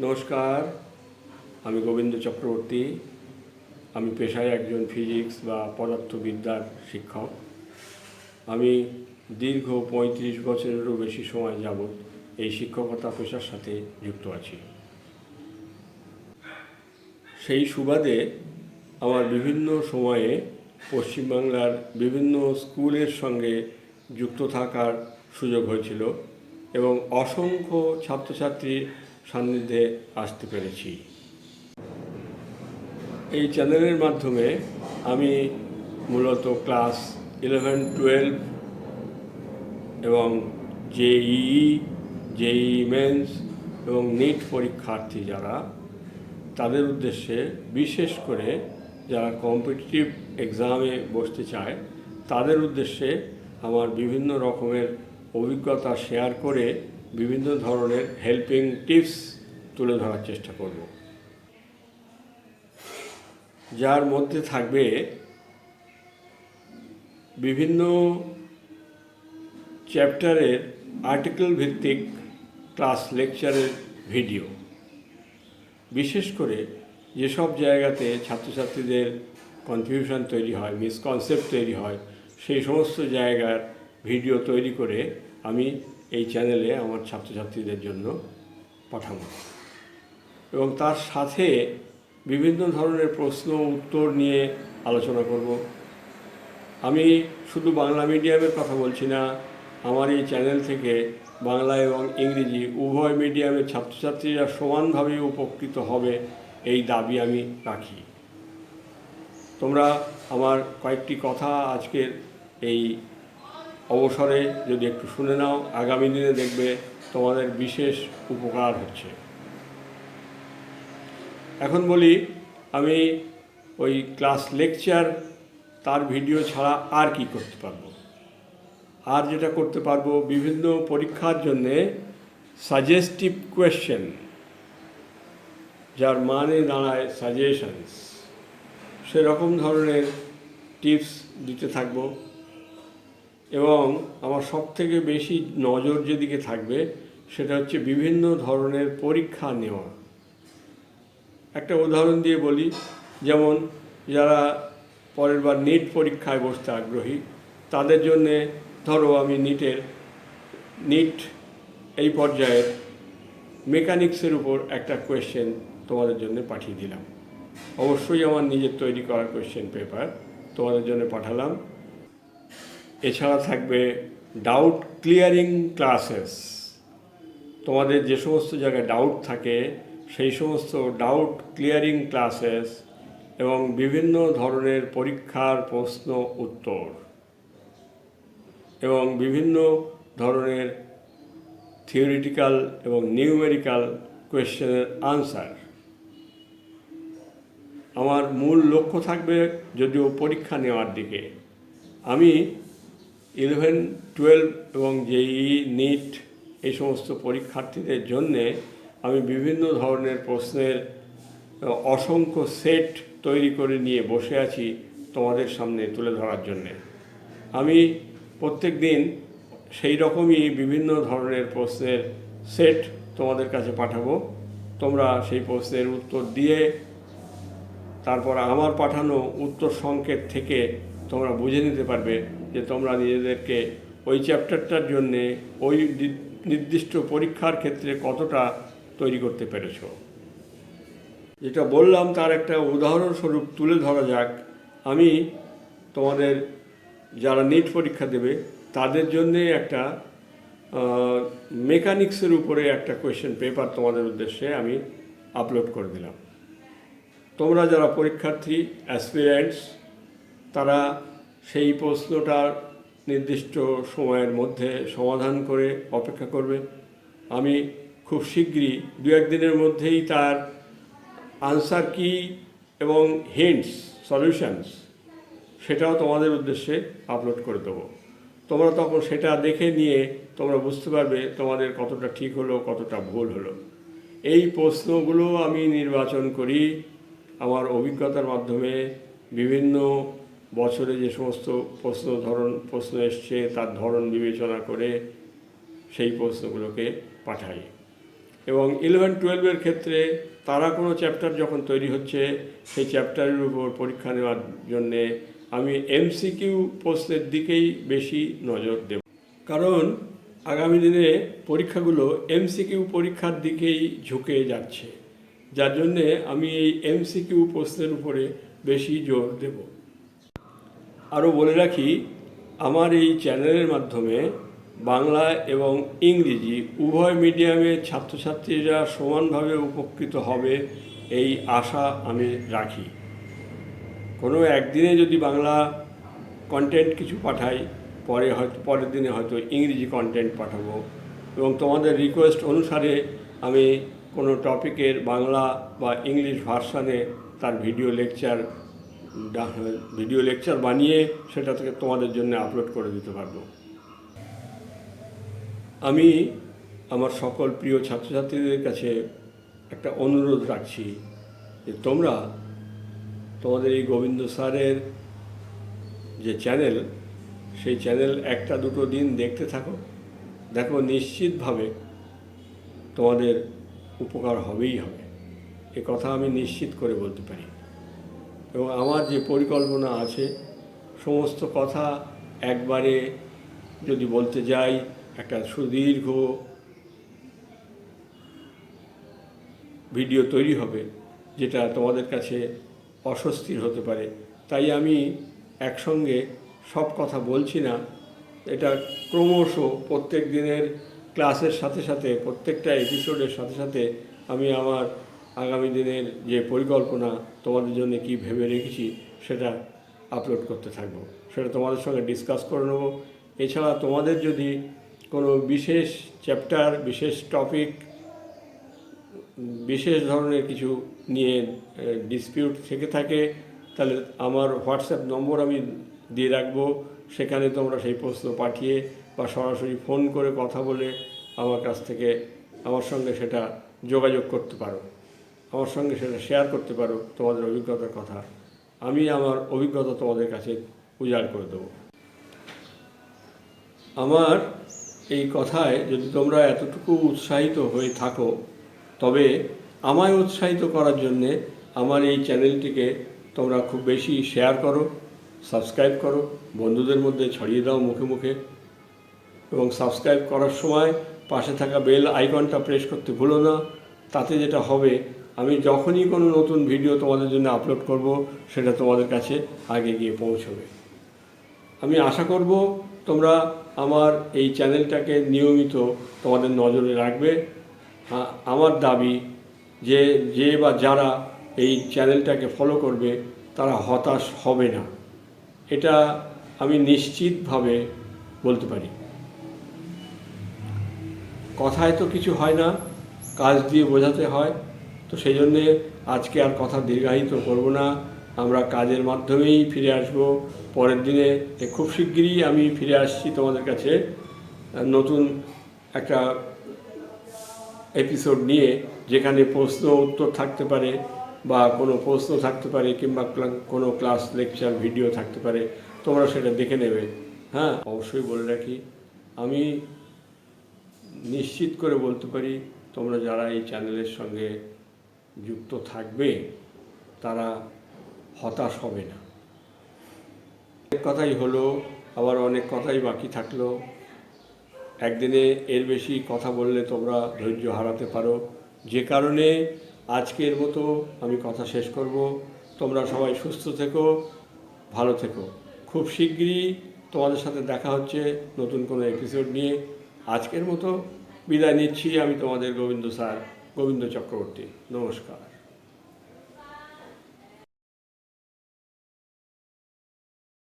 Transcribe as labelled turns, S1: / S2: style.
S1: নমস্কার, আমি গোবিন্দ চক্রবর্তী। আমি পেশায় একজন ফিজিক্স বা পদার্থবিদ্যার শিক্ষক। আমি দীর্ঘ ৩৫ বছরেরও বেশি সময় যাবৎ এই শিক্ষকতা পেশার সাথে যুক্ত আছি। সেই সুবাদে আমার বিভিন্ন সময়ে পশ্চিমবাংলার বিভিন্ন স্কুলের সঙ্গে যুক্ত থাকার সুযোগ হয়েছিল এবং অসংখ্য ছাত্রছাত্রীর সান্নিধ্যে আসতে পেরেছি। এই চ্যানেলের মাধ্যমে আমি মূলত ক্লাস 11-12 এবং জেইই, জেইই মেন্স এবং নিট পরীক্ষার্থী যারা, তাদের উদ্দেশ্যে, বিশেষ করে যারা কম্পিটিটিভ এক্সামে বসতে চায় তাদের উদ্দেশ্যে আমার বিভিন্ন রকমের অভিজ্ঞতা শেয়ার করে বিভিন্ন ধরনের হেল্পিং টিপস তুলে ধরার চেষ্টা করব, যার মধ্যে থাকবে বিভিন্ন চ্যাপ্টারের আর্টিকেল ভিত্তিক ক্লাস লেকচারের ভিডিও। বিশেষ করে যেসব জায়গাতে ছাত্রছাত্রীদের কনফিউশন তৈরি হয়, মিসকনসেপ্ট তৈরি হয়, সেই সমস্ত জায়গার ভিডিও তৈরি করে আমি এই চ্যানেলে আমার ছাত্রছাত্রীদের জন্য পাঠাবো এবং তার সাথে বিভিন্ন ধরনের প্রশ্ন উত্তর নিয়ে আলোচনা করব। আমি শুধু বাংলা মিডিয়ামের কথা বলছি না, আমার এই চ্যানেল থেকে বাংলা এবং ইংরেজি উভয় মিডিয়ামের ছাত্রছাত্রীরা সমানভাবে উপকৃত হবে এই দাবি আমি রাখি। তোমরা আমার কয়েকটি কথা আজকের এই অবসরে যদি একটু শুনে নাও, আগামী দিনে দেখবে তোমাদের বিশেষ উপকার হচ্ছে। এখন বলি, আমি ওই ক্লাস লেকচার তার ভিডিও ছাড়া আর কি করতে পারবো। আর যেটা করতে পারবো, বিভিন্ন পরীক্ষার জন্যে সাজেস্টিভ কোয়েশ্চেন, যার মানে দাঁড়ায় সাজেশনস, সেরকম ধরনের টিপস দিতে থাকবো। এবং আমার সবথেকে বেশি নজর যেদিকে থাকবে সেটা হচ্ছে বিভিন্ন ধরনের পরীক্ষা নেওয়া। একটা উদাহরণ দিয়ে বলি, যেমন যারা পরের বার নিট পরীক্ষায় বসতে আগ্রহী, তাদের জন্যে ধরো আমি নিট এই পর্যায়ের মেকানিক্সের উপর একটা কোয়েশ্চেন তোমাদের জন্য পাঠিয়ে দিলাম। অবশ্যই আমার নিজের তৈরি করা কোয়েশ্চেন পেপার তোমাদের জন্য পাঠালাম। এছাড়া থাকবে ডাউট ক্লিয়ারিং ক্লাসেস। তোমাদের যে সমস্ত জায়গায় ডাউট থাকে সেই সমস্ত ডাউট ক্লিয়ারিং ক্লাসেস এবং বিভিন্ন ধরনের পরীক্ষার প্রশ্ন উত্তর এবং বিভিন্ন ধরনের থিওরিটিক্যাল এবং নিউমেরিক্যাল কোয়েশ্চেনের আনসার। আমার মূল লক্ষ্য থাকবে যদিও পরীক্ষা নেওয়ার দিকে। আমি 11-12 এবং জেইই, নিট এই সমস্ত পরীক্ষার্থীদের জন্যে আমি বিভিন্ন ধরনের প্রশ্নের অসংখ্য সেট তৈরি করে নিয়ে বসে আছি তোমাদের সামনে তুলে ধরার জন্যে। আমি প্রত্যেক দিন সেই রকমই বিভিন্ন ধরনের প্রশ্নের সেট তোমাদের কাছে পাঠাবো। তোমরা সেই প্রশ্নের উত্তর দিয়ে তারপর আমার পাঠানো উত্তর সংকেত থেকে তোমরা বুঝে নিতে পারবে যে তোমরা নিজেদেরকে ওই চ্যাপ্টারটার জন্যে ওই নির্দিষ্ট পরীক্ষার ক্ষেত্রে কতটা তৈরি করতে পেরেছো। যেটা বললাম তার একটা উদাহরণস্বরূপ তুলে ধরা যাক। আমি তোমাদের যারা নিট পরীক্ষা দেবে তাদের জন্যে একটা মেকানিক্সের উপরে একটা কোয়েশ্চেন পেপার তোমাদের উদ্দেশ্যে আমি আপলোড করে দিলাম। তোমরা যারা পরীক্ষার্থী, অ্যাসপিরেন্টস, তারা সেই প্রশ্নটার নির্দিষ্ট সময়ের মধ্যে সমাধান করে অপেক্ষা করবে। আমি খুব শীঘ্রই 2-1 দিনের মধ্যেই তার আনসার কি এবং হিন্টস, সলিউশনস, সেটাও তোমাদের উদ্দেশ্যে আপলোড করে দেবো। তোমরা তখন সেটা দেখে নিয়ে তোমরা বুঝতে পারবে তোমাদের কতটা ঠিক হলো, কতটা ভুল হলো। এই প্রশ্নগুলো আমি নির্বাচন করি আমার অভিজ্ঞতার মাধ্যমে। বিভিন্ন বছরে যে সমস্ত প্রশ্ন এসছে তার ধরন বিবেচনা করে সেই প্রশ্নগুলোকে পাঠাই। এবং 11-12-এর ক্ষেত্রে তারা কোনো চ্যাপ্টার যখন তৈরি হচ্ছে সেই চ্যাপ্টারের উপর পরীক্ষা নেওয়ার জন্যে আমি এমসিকিউ প্রশ্নের দিকেই বেশি নজর দেব, কারণ আগামী দিনে পরীক্ষাগুলো এমসিকিউ পরীক্ষার দিকেই ঝুঁকে যাচ্ছে, যার জন্যে আমি এই এমসিকিউ প্রশ্নের উপরে বেশি জোর দেব। আরও বলে রাখি, আমার এই চ্যানেলের মাধ্যমে বাংলা এবং ইংরেজি উভয় মিডিয়ামের ছাত্রছাত্রীরা সমানভাবে উপকৃত হবে এই আশা আমি রাখি। কোনো একদিনে যদি বাংলা কন্টেন্ট কিছু পাঠাই, পরের দিনে হয়তো ইংরেজি কন্টেন্ট পাঠাবো, এবং তোমাদের রিকোয়েস্ট অনুসারে আমি কোনো টপিকের বাংলা বা ইংলিশ ভার্সানে তার ভিডিও লেকচার বানিয়ে সেটা থেকে তোমাদের জন্য আপলোড করে দিতে পারবো। আমি আমার সকল প্রিয় ছাত্রছাত্রীদের কাছে একটা অনুরোধ রাখছি যে তোমরা তোমাদের এই গোবিন্দ স্যারের যে চ্যানেল, সেই চ্যানেল 1-2 দিন দেখতে থাকো, দেখো নিশ্চিতভাবে তোমাদের উপকার হবেই হবে, এ কথা আমি নিশ্চিত করে বলতে পারি। এবং আমার যে পরিকল্পনা আছে, সমস্ত কথা একবারে যদি বলতে যাই একটা সুদীর্ঘ ভিডিও তৈরি হবে, যেটা তোমাদের কাছে অস্বস্তির হতে পারে। তাই আমি একসঙ্গে সব কথা বলছি না, এটা ক্রমশ প্রত্যেক দিনের ক্লাসের সাথে সাথে, প্রত্যেকটা এপিসোডের সাথে সাথে আমি আমার আগামী দিনের যে পরিকল্পনা তোমাদের জন্য কি ভেবে রেখেছি সেটা আপলোড করতে থাকবো, সেটা তোমাদের সঙ্গে ডিসকাস করে নেবো। এছাড়া তোমাদের যদি কোনো বিশেষ চ্যাপ্টার, বিশেষ টপিক, বিশেষ ধরনের কিছু নিয়ে ডিসপিউট থেকে থাকে, তাহলে আমার হোয়াটসঅ্যাপ নম্বর আমি দিয়ে রাখবো, সেখানে তোমরা সেই প্রশ্ন পাঠিয়ে বা সরাসরি ফোন করে কথা বলে আমার সঙ্গে সেটা যোগাযোগ করতে পারো, আমার সঙ্গে সেটা শেয়ার করতে পারো তোমাদের অভিজ্ঞতার কথা। আমি আমার অভিজ্ঞতা তোমাদের কাছে উজাড় করে দেবো। আমার এই কথায় যদি তোমরা এতটুকু উৎসাহিত হয়ে থাকো, তবে আমায় উৎসাহিত করার জন্যে আমার এই চ্যানেলটিকে তোমরা খুব বেশি শেয়ার করো, সাবস্ক্রাইব করো, বন্ধুদের মধ্যে ছড়িয়ে দাও মুখে মুখে, এবং সাবস্ক্রাইব করার সময় পাশে থাকা বেল আইকনটা প্রেস করতে ভুলো না। তাতে যেটা হবে, আমি যখনই কোনো নতুন ভিডিও তোমাদের জন্য আপলোড করব, সেটা তোমাদের কাছে আগে গিয়ে পৌঁছবে। আমি আশা করব তোমরা আমার এই চ্যানেলটাকে নিয়মিত তোমাদের নজরে রাখবে। আমার দাবি যে বা যারা এই চ্যানেলটাকে ফলো করবে তারা হতাশ হবে না, এটা আমি নিশ্চিতভাবে বলতে পারি। কথায় তো কিছু হয় না, কাজ দিয়ে বোঝাতে হয়। তো সেই জন্যে আজকে আর কথা দীর্ঘায়িত করব না, আমরা কাজের মাধ্যমেই ফিরে আসব পরের দিনে। খুব শিগগিরই আমি ফিরে আসছি তোমাদের কাছে নতুন একটা এপিসোড নিয়ে, যেখানে প্রশ্ন উত্তর থাকতে পারে, বা কোনো প্রশ্ন থাকতে পারে, কিংবা কোনো ক্লাস লেকচার ভিডিও থাকতে পারে, তোমরা সেটা দেখে নেবে। হ্যাঁ, অবশ্যই বলে রাখি, আমি নিশ্চিত করে বলতে পারি তোমরা যারা এই চ্যানেলের সঙ্গে যুক্ত থাকবে তারা হতাশ হবে না। অনেক কথাই হলো, আবার অনেক কথাই বাকি থাকলো। একদিনে এর বেশি কথা বললে তোমরা ধৈর্য হারাতে পারো, যে কারণে আজকের মতো আমি কথা শেষ করব। তোমরা সবাই সুস্থ থেকো, ভালো থেকো। খুব শিগগিরই তোমাদের সাথে দেখা হচ্ছে নতুন কোনো এপিসোড নিয়ে। আজকের মতো বিদায় নিচ্ছি। আমি তোমাদের গোবিন্দ চক্রবর্তী। নমস্কার।